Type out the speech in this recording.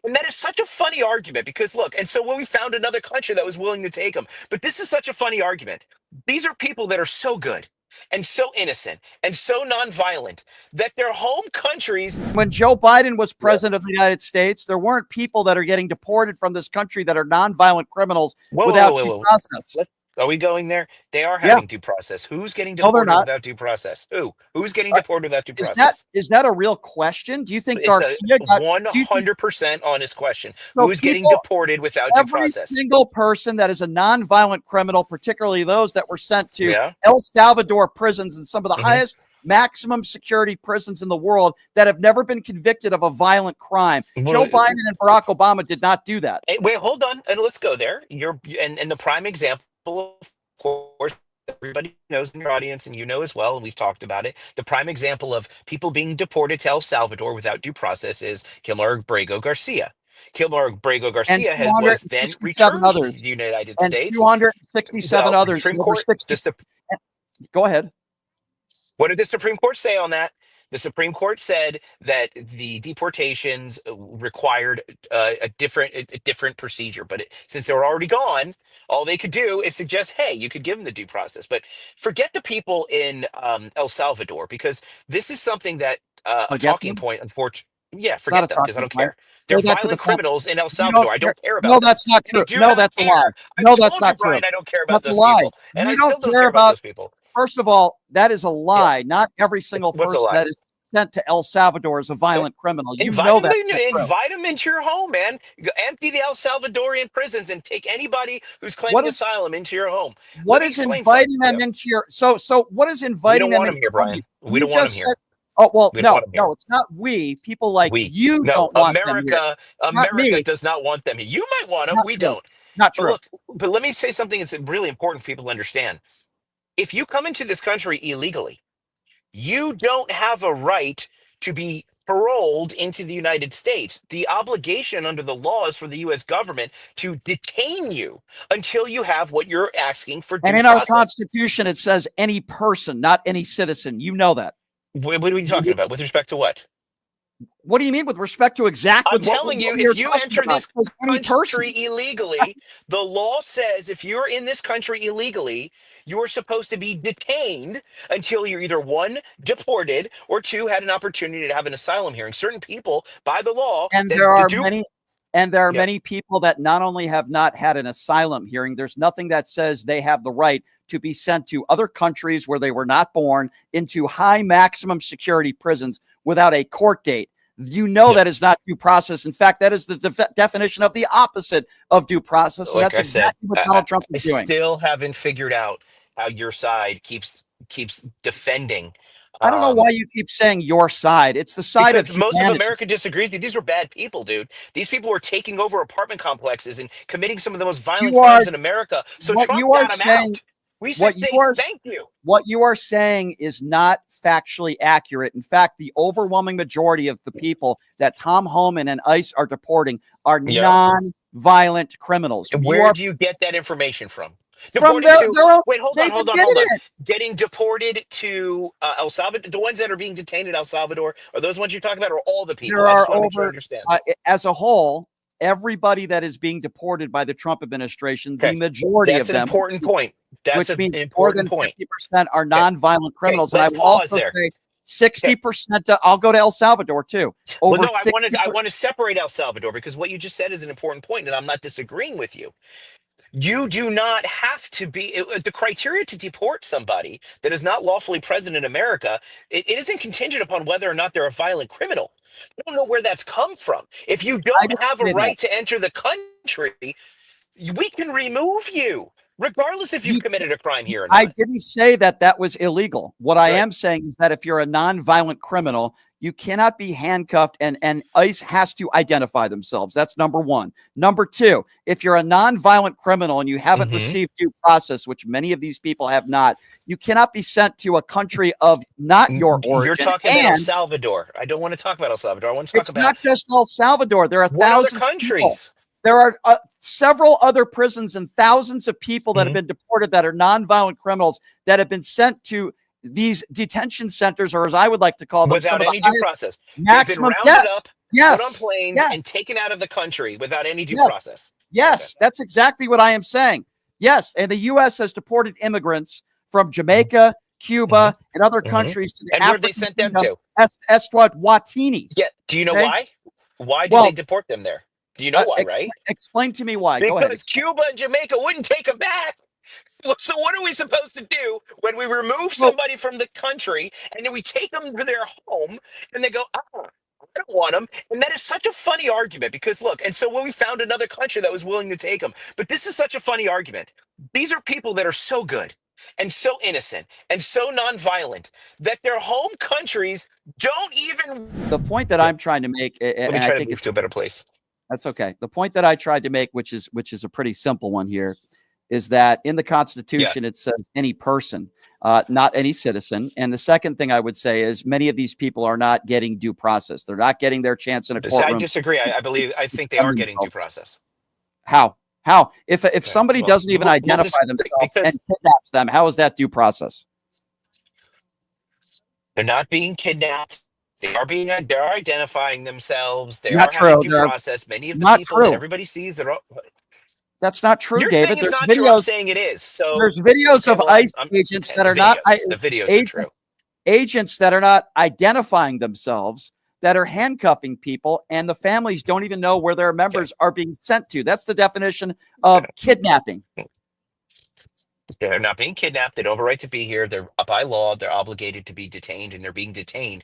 And that is such a funny argument because look, and so when we found another country that was willing to take them, but this is such a funny argument. These are people that are so good and so innocent and so nonviolent that their home countries. When Joe Biden was president of the United States, there weren't people that are getting deported from this country that are nonviolent criminals without due process. Are we going there? They are Yeah. having due process. Who's getting No, they're deported not. without due process? Who's getting deported without due Is process? that a real question? Do you think It's Garcia a got 100% honest question. so Who's getting people, deported without due every process? single person that is a nonviolent criminal, particularly those that were sent to Yeah. El Salvador prisons and some of the Mhm. highest maximum security prisons in the world that have never been convicted of a violent crime. Joe Biden and Barack Obama did not do that. Hey, wait, hold on, and let's go there. And the prime example, of course, everybody knows in your audience, and you know as well, and we've talked about it. The prime example of people being deported to El Salvador without due process is Kilmer Brego Garcia. Kilmer Brego Garcia was then returned to the United States. 267 others. Supreme Court, go ahead. What did the Supreme Court say on that? The Supreme Court said that the deportations required a different procedure. But since they were already gone, all they could do is suggest, hey, you could give them the due process. But forget the people in El Salvador, because this is something that a talking point, unfortunately. Yeah, forget them, because I don't care. They're violent criminals in El Salvador. I don't care about them. No, that's not true. No, that's a lie. No, that's not true. Brian, I don't care about those people. And you I still don't care about those people. First of all, that is a lie. Yeah. Not every single person that is sent to El Salvador is a violent criminal. You know that. Invite them into your home, man. Empty the El Salvadorian prisons and take anybody who's claiming asylum into your home. What is inviting them into your? So what is inviting them? We don't want them here, Brian. We don't want them here. Oh, well, no, it's not we. People like you don't want them here. America does not want them here. You might want them. We don't. Not true. But let me say something that's really important for people to understand. If you come into this country illegally, you don't have a right to be paroled into the United States. The obligation under the law is for the U.S. government to detain you until you have what you're asking for. And in our Constitution, it says any person, not any citizen. You know that. What are we talking about? With respect to what? What do you mean with respect to exactly? I'm telling you, if you enter this country illegally, the law says if you're in this country illegally, you're supposed to be detained until you're either one, deported, or two, had an opportunity to have an asylum hearing. Certain people, by the law, and there are many people that not only have not had an asylum hearing, there's nothing that says they have the right to be sent to other countries where they were not born into high maximum security prisons without a court date. You know that is not due process. In fact, that is the definition of the opposite of due process. And that's exactly what Donald Trump is doing. I still haven't figured out how your side keeps defending. I don't know why you keep saying your side. It's the side of most of America disagrees. These were bad people, dude. These people were taking over apartment complexes and committing some of the most violent crimes in America. So Trump got them out. We said thank you. What you are saying is not factually accurate. In fact, the overwhelming majority of the people that Tom Homan and ICE are deporting are non-violent criminals. And where do you get that information from? From their own, wait, hold on. Getting deported to El Salvador, the ones that are being detained in El Salvador, are those ones you're talking about, or all the people? There are over, as a whole, everybody that is being deported by the Trump administration, the majority of them. That's an important point. That's which means more than 50% are non-violent criminals. And I will also say 60%. I'll go to El Salvador too. I want to separate El Salvador, because what you just said is an important point, and I'm not disagreeing with you. You do not have to be the criteria to deport somebody that is not lawfully present in America. It isn't contingent upon whether or not they're a violent criminal. I don't know where that's come from. If you don't have a right to enter the country, we can remove you, regardless if you've committed a crime here or not. I didn't say that was illegal. What I am saying is that if you're a non-violent criminal, you cannot be handcuffed, and ICE has to identify themselves. That's number one. Number two, if you're a non-violent criminal and you haven't received due process, which many of these people have not, you cannot be sent to a country of not your origin. You're talking about El Salvador. I don't want to talk about El Salvador. I want to talk about... It's not just El Salvador. There are thousands of countries. There are several other prisons and thousands of people that have been deported that are non-violent criminals that have been sent to these detention centers, or as I would like to call them, without any due process. Maximum, put on Yes. planes, Yes. and taken out of the country without any due Yes. process. Yes. Okay. That's exactly what I am saying. Yes. And the U.S. has deported immigrants from Jamaica, Cuba, and other countries to the And where have they African sent them kingdom, to? Eswatini. Yeah. Do you know Okay. why? Why did they Well, deport them there? Do you know why, right? explain to me why. Go ahead. Because Cuba and Jamaica wouldn't take them back. So what are we supposed to do when we remove Well, somebody from the country and then we take them to their home and they go, oh, I don't want them. And that is such a funny argument because look, and so when we found another country that was willing to take them, but this is such a funny argument. These are people that are so good and so innocent and so nonviolent that their home countries don't even. the point that Yeah. I'm trying to make, Let and me I try to think move to a better place. that's okay. The point that I tried to make, which is a pretty simple one here, is that in the Constitution it says any person, not any citizen. And the second thing I would say is many of these people are not getting due process. They're not getting their chance in a I courtroom. disagree. I think they are getting due process. How? If somebody Well, doesn't even identify themselves because and kidnaps them, how is that due process? they're not being kidnapped. They're identifying themselves. They Not are having true. due They're process. Many of the not people that true. everybody sees, they're all. That's not true, You're David. saying it's not true. I'm saying it is. So There's videos okay, of well, ICE agents that are not the videos are true. agents that are not identifying themselves, that are handcuffing people, and the families don't even know where their members are being sent to. That's the definition of kidnapping. They're not being kidnapped. They don't have a right to be here. They're by law. They're obligated to be detained, and they're being detained